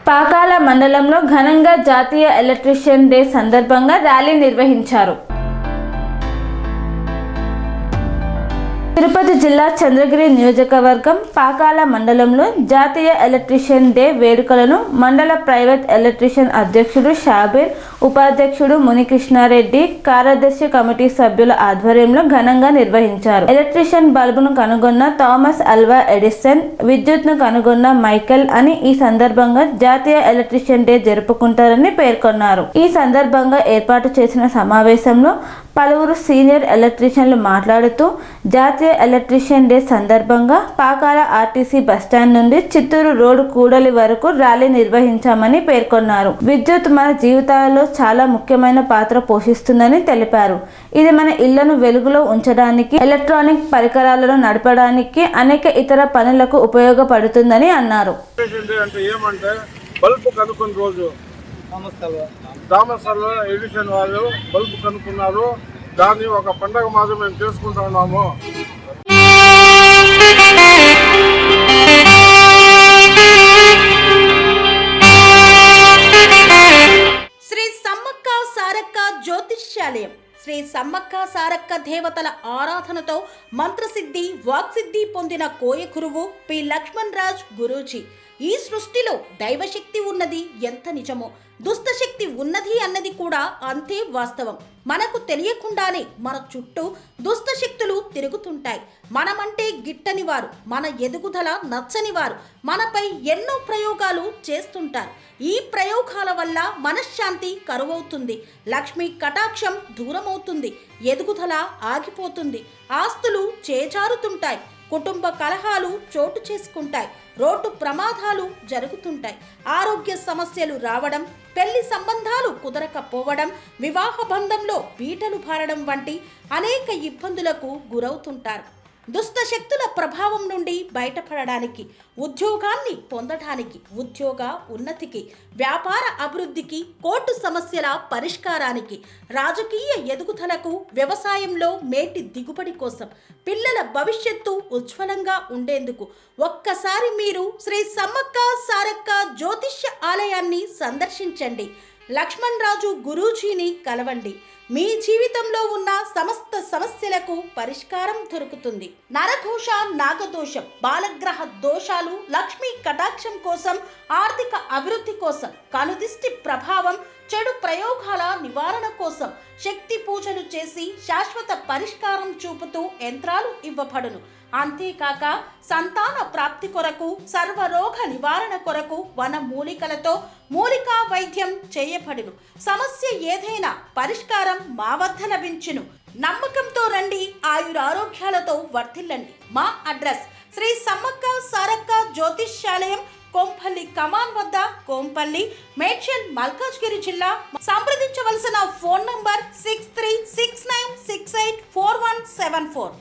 పాకాల మండలంలో ఘనంగా జాతీయ ఎలక్ట్రీషియన్ డే సందర్భంగా ర్యాలీ నిర్వహించారు. తిరుపతి జిల్లా చంద్రగిరి నియోజకవర్గం పాకాల మండలంలో జాతీయ ఎలక్ట్రీషియన్ డే వేడుకలను మండల ప్రైవేట్ ఎలక్ట్రీషియన్ అధ్యక్షుడు షాబీర్, ఉపాధ్యక్షుడు మునికృష్ణారెడ్డి, కార్యదర్శి కమిటీ సభ్యుల ఆధ్వర్యంలో ఘనంగా నిర్వహించారు. ఎలక్ట్రీషియన్ బల్బును కనుగొన్న థామస్ అల్వా ఎడిసన్, విద్యుత్ను కనుగొన్న మైకెల్ అని ఈ సందర్భంగా జాతీయ ఎలక్ట్రీషియన్ డే జరుపుకుంటారని పేర్కొన్నారు. ఈ సందర్భంగా ఏర్పాటు చేసిన సమావేశంలో పలువురు సీనియర్ ఎలక్ట్రీషియన్లు మాట్లాడుతూ జాతీయ ఎలక్ట్రీషియన్ డే సందర్భంగా పాకాల ఆర్టీసీ బస్టాండ్ నుండి చిత్తూరు రోడ్డు కూడలి వరకు ర్యాలీ నిర్వహించామని పేర్కొన్నారు. విద్యుత్ మన జీవితాలలో చాలా ముఖ్యమైన పాత్ర పోషిస్తుందని తెలిపారు. ఇది మన ఇళ్లను వెలుగులో ఉంచడానికి, ఎలక్ట్రానిక్ పరికరాలను నడపడానికి, అనేక ఇతర పనులకు ఉపయోగపడుతుందని అన్నారు. థామస్ అల్వా ఎడిసన్ వాళ్ళు బల్బు కనుక్కున్నారు. దాన్ని ఒక పండగ మాత్రం మేము చేసుకుంటా ఉన్నాము. శ్రీ సమ్మక్క సారక్క జ్యోతిష్యాలయం శ్రీ సమ్మక్క సారక్క దేవతల ఆరాధనతో మంత్రసిద్ధి, వాక్సిద్ధి పొందిన కోయ గురువు పి లక్ష్మణ్ రాజ్ గురూజీ. ఈ సృష్టిలో దైవశక్తి ఉన్నది ఎంత నిజమో, దుష్టశక్తి ఉన్నది అన్నది కూడా అంతే వాస్తవం. మనకు తెలియకుండానే మన చుట్టూ దుష్టశక్తులు తిరుగుతుంటాయి. మనమంటే గిట్టని వారు, మన ఎదుగుదల నచ్చని వారు మనపై ఎన్నో ప్రయోగాలు చేస్తుంటారు. ఈ ప్రయోగాల వల్ల మనశ్శాంతి కరువవుతుంది, లక్ష్మీ కటాక్షం దూరమవుతుంది, ఎదుగుదల ఆగిపోతుంది, ఆస్తులు చేజారుతుంటాయి, కుటుంబ కలహాలు చోటు చేసుకుంటాయి, రోడ్డు ప్రమాదాలు జరుగుతుంటాయి, ఆరోగ్య సమస్యలు రావడం, పెళ్లి సంబంధాలు కుదరకపోవడం, వివాహ బంధంలో బీటలు భారడం వంటి అనేక ఇబ్బందులకు గురవుతుంటారు. దుష్ట శక్తుల ప్రభావం నుండి బయటపడడానికి, ఉద్యోగాన్ని పొందడానికి, ఉద్యోగ ఉన్నతికి, వ్యాపార అభివృద్ధికి, కోర్టు సమస్యల పరిష్కారానికి, రాజకీయ ఎదుగుదలకు, వ్యవసాయంలో మేటి దిగుబడి కోసం, పిల్లల భవిష్యత్తు ఉజ్వలంగా ఉండేందుకు ఒక్కసారి మీరు శ్రీ సమ్మక్క సారక్క జ్యోతిష్య ఆలయాన్ని సందర్శించండి. లక్ష్మణ్ రాజు గురూజీని కలవండి. మీ జీవితంలో ఉన్న సమస్త సమస్యలకు పరిష్కారం దొరుకుతుంది. నరఘోష, నాగదోషం, బాలగ్రహ దోషాలు, లక్ష్మీ కటాక్షం కోసం, ఆర్థిక అభివృద్ధి కోసం, కనుదిష్టి ప్రభావం, చెడు ప్రయోగాల నివారణ కోసం శక్తి పూజలు చేసి శాశ్వత పరిష్కారం చూపుతూ యంత్రాలు ఇవ్వబడును. అంతేకాక సంతాన ప్రాప్తి కొరకు, సర్వరోగ నివారణ కొరకు వన మూలికలతో మూలికా వైద్యం చేయబడును. సమస్య ఏదైనా పరిష్కారం మా వద్ద లభించును. నమ్మకంతో రండి, ఆయురారోగ్యాలతో వర్ధిల్లండి. మా అడ్రస్ శ్రీ సమ్మక్క సారక్క జ్యోతిష్యాలయం, కోంపల్లి కమాన్ వద్ద, కోంపల్లి, మేడ్చల్, మల్కాజ్గిరి జిల్లా. సంప్రదించవలసిన ఫోన్ నంబర్ 6369684174.